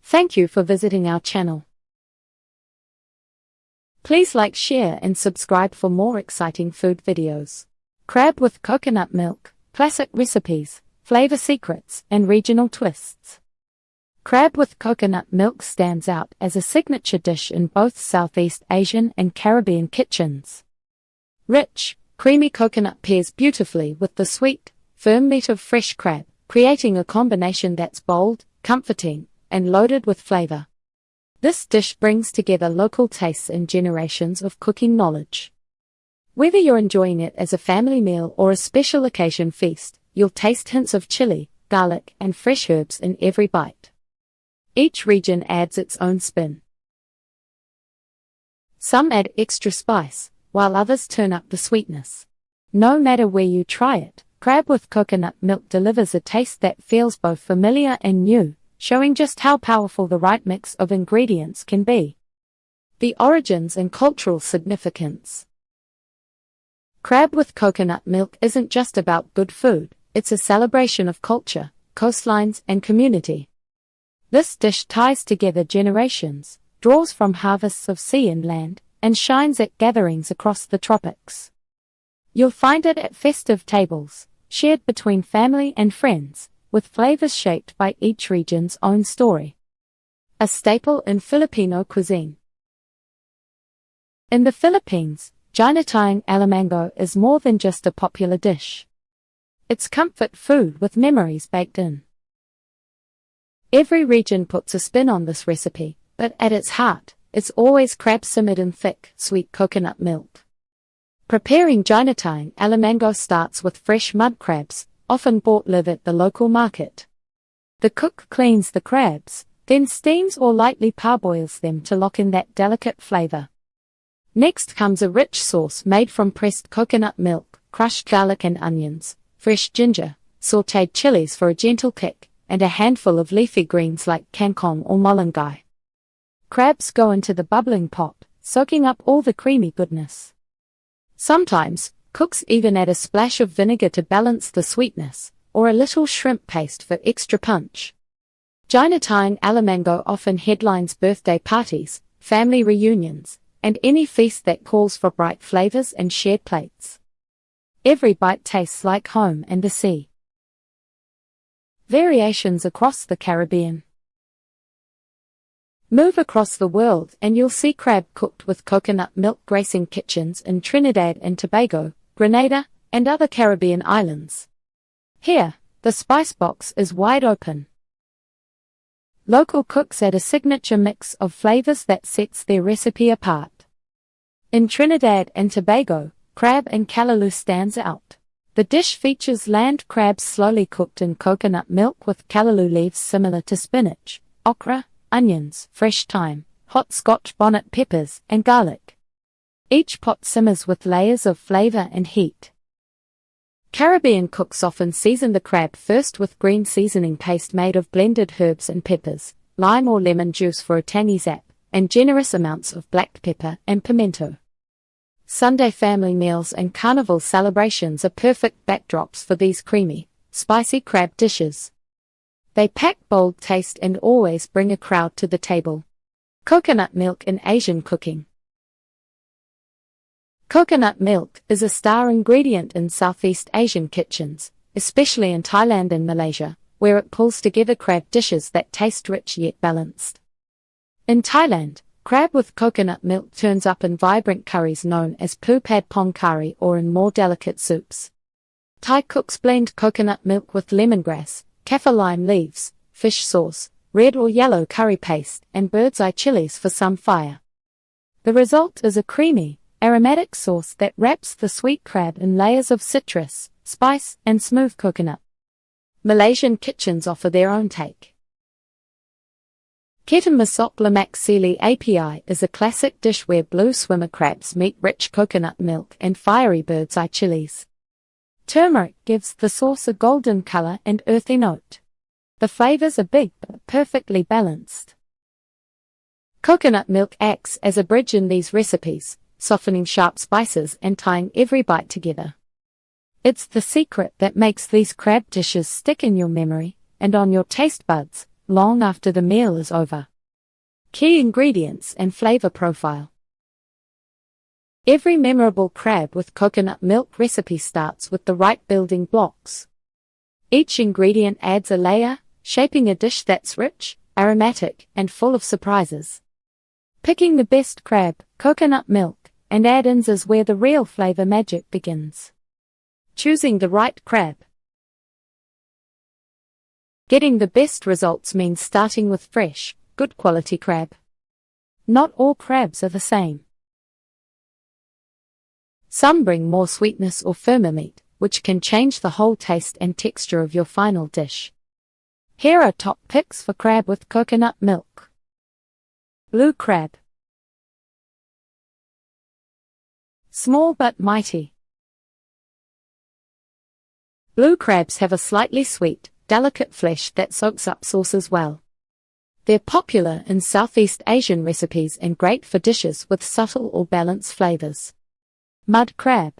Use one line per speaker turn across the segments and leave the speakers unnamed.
Thank you for visiting our channel. Please like, share and subscribe for more exciting food videos. Crab with coconut milk, classic recipes, flavor secrets and regional twists. Crab with coconut milk stands out as a signature dish in both Southeast Asian and Caribbean kitchens. Rich, creamy coconut pairs beautifully with the sweet, firm meat of fresh crab, creating a combination that's bold, comforting, and loaded with flavor. This dish brings together local tastes and generations of cooking knowledge. Whether you're enjoying it as a family meal or a special occasion feast, you'll taste hints of chili, garlic, and fresh herbs in every bite. Each region adds its own spin. Some add extra spice, while others turn up the sweetness. No matter where you try it, crab with coconut milk delivers a taste that feels both familiar and new, showing just how powerful the right mix of ingredients can be. The origins and cultural significance. Crab with coconut milk isn't just about good food, it's a celebration of culture, coastlines, and community. This dish ties together generations, draws from harvests of sea and land, and shines at gatherings across the tropics. You'll find it at festive tables, shared between family and friends, with flavors shaped by each region's own story. A staple in Filipino cuisine. In the Philippines, Ginataang Alimango is more than just a popular dish. It's comfort food with memories baked in. Every region puts a spin on this recipe, but at its heart, it's always crab simmered in thick, sweet coconut milk. Preparing Ginataang Alimango starts with fresh mud crabs, often bought live at the local market. The cook cleans the crabs, then steams or lightly parboils them to lock in that delicate flavor. Next comes a rich sauce made from pressed coconut milk, crushed garlic and onions, fresh ginger, sautéed chilies for a gentle kick, and a handful of leafy greens like kangkong or malunggay. Crabs go into the bubbling pot, soaking up all the creamy goodness. Sometimes, cooks even add a splash of vinegar to balance the sweetness, or a little shrimp paste for extra punch. Ginataang Alimango often headlines birthday parties, family reunions, and any feast that calls for bright flavors and shared plates. Every bite tastes like home and the sea. Variations across the Caribbean. Move across the world and you'll see crab cooked with coconut milk gracing kitchens in Trinidad and Tobago, Grenada, and other Caribbean islands. Here, the spice box is wide open. Local cooks add a signature mix of flavors that sets their recipe apart. In Trinidad and Tobago, crab and callaloo stands out. The dish features land crabs slowly cooked in coconut milk with callaloo leaves similar to spinach, okra, onions, fresh thyme, hot Scotch bonnet peppers, and garlic. Each pot simmers with layers of flavor and heat. Caribbean cooks often season the crab first with green seasoning paste made of blended herbs and peppers, lime or lemon juice for a tangy zap, and generous amounts of black pepper and pimento. Sunday family meals and carnival celebrations are perfect backdrops for these creamy, spicy crab dishes. They pack bold taste and always bring a crowd to the table. Coconut milk in Asian cooking. Coconut milk is a star ingredient in Southeast Asian kitchens, especially in Thailand and Malaysia, where it pulls together crab dishes that taste rich yet balanced. In Thailand, crab with coconut milk turns up in vibrant curries known as pu pad pong curry or in more delicate soups. Thai cooks blend coconut milk with lemongrass, kaffir lime leaves, fish sauce, red or yellow curry paste, and bird's eye chilies for some fire. The result is a creamy, aromatic sauce that wraps the sweet crab in layers of citrus, spice, and smooth coconut. Malaysian kitchens offer their own take. Ketan Masok Lemak Sili API is a classic dish where blue swimmer crabs meet rich coconut milk and fiery bird's eye chilies. Turmeric gives the sauce a golden color and earthy note. The flavors are big but perfectly balanced. Coconut milk acts as a bridge in these recipes, softening sharp spices and tying every bite together. It's the secret that makes these crab dishes stick in your memory and on your taste buds, long after the meal is over. Key ingredients and flavor profile. Every memorable crab with coconut milk recipe starts with the right building blocks. Each ingredient adds a layer, shaping a dish that's rich, aromatic, and full of surprises. Picking the best crab, coconut milk, and add-ins is where the real flavor magic begins. Choosing the right crab. Getting the best results means starting with fresh, good quality crab. Not all crabs are the same. Some bring more sweetness or firmer meat, which can change the whole taste and texture of your final dish. Here are top picks for crab with coconut milk. Blue crab. Small but mighty. Blue crabs have a slightly sweet, delicate flesh that soaks up sauces well. They're popular in Southeast Asian recipes and great for dishes with subtle or balanced flavors. Mud crab.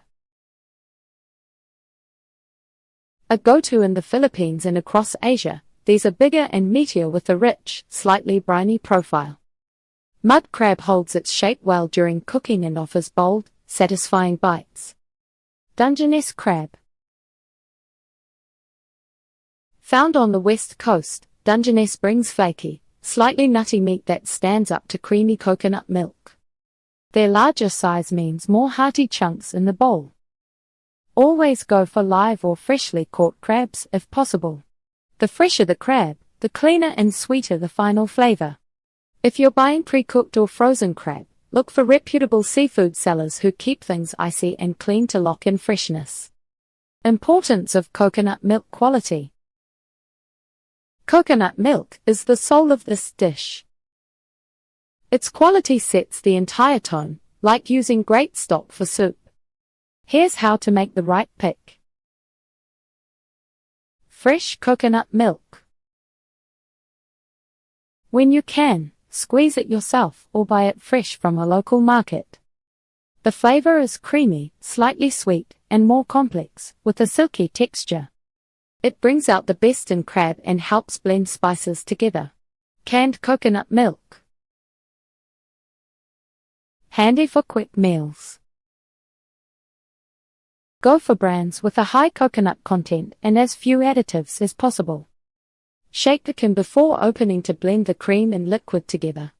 A go-to in the Philippines and across Asia, these are bigger and meatier with a rich, slightly briny profile. Mud crab holds its shape well during cooking and offers bold, satisfying bites. Dungeness crab. Found on the west coast, Dungeness brings flaky, slightly nutty meat that stands up to creamy coconut milk. Their larger size means more hearty chunks in the bowl. Always go for live or freshly caught crabs if possible. The fresher the crab, the cleaner and sweeter the final flavor. If you're buying pre-cooked or frozen crab, look for reputable seafood sellers who keep things icy and clean to lock in freshness. Importance of coconut milk quality. Coconut milk is the soul of this dish. Its quality sets the entire tone, like using great stock for soup. Here's how to make the right pick. Fresh coconut milk. When you can, squeeze it yourself or buy it fresh from a local market. The flavor is creamy, slightly sweet, and more complex, with a silky texture. It brings out the best in crab and helps blend spices together. Canned coconut milk. Handy for quick meals. Go for brands with a high coconut content and as few additives as possible. Shake the can before opening to blend the cream and liquid together.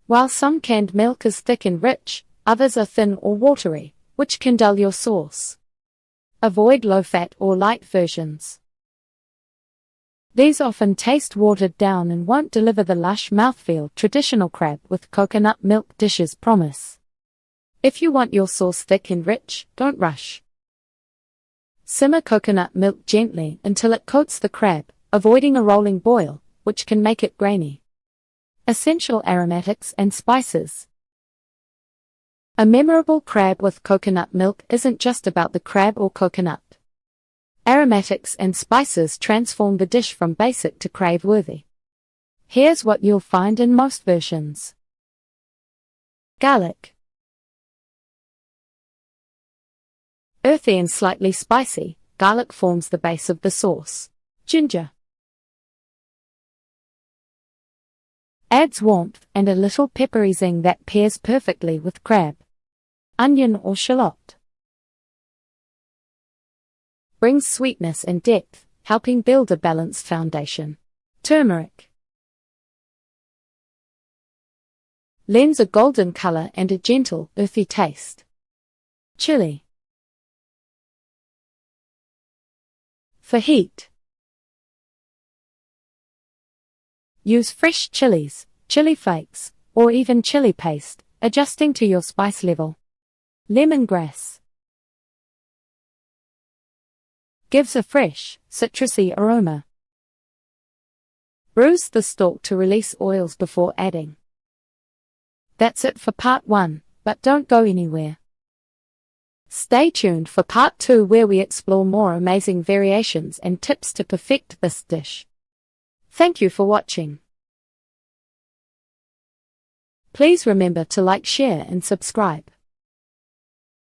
While some canned milk is thick and rich, others are thin or watery, which can dull your sauce. Avoid low-fat or light versions. These often taste watered down and won't deliver the lush mouthfeel traditional crab with coconut milk dishes promise. If you want your sauce thick and rich, don't rush. Simmer coconut milk gently until it coats the crab, avoiding a rolling boil, which can make it grainy. Essential aromatics and spices. A memorable crab with coconut milk isn't just about the crab or coconut. Aromatics and spices transform the dish from basic to crave-worthy. Here's what you'll find in most versions. Garlic. Earthy and slightly spicy, garlic forms the base of the sauce. Ginger. Adds warmth and a little peppery zing that pairs perfectly with crab. Onion or shallot. Brings sweetness and depth, helping build a balanced foundation. Turmeric. Lends a golden color and a gentle, earthy taste. Chili. For heat. Use fresh chilies, chili flakes, or even chili paste, adjusting to your spice level. Lemongrass. Gives a fresh, citrusy aroma. Bruise the stalk to release oils before adding. That's it for part 1, but don't go anywhere. Stay tuned for part 2 where we explore more amazing variations and tips to perfect this dish. Thank you for watching. Please remember to like, share and subscribe.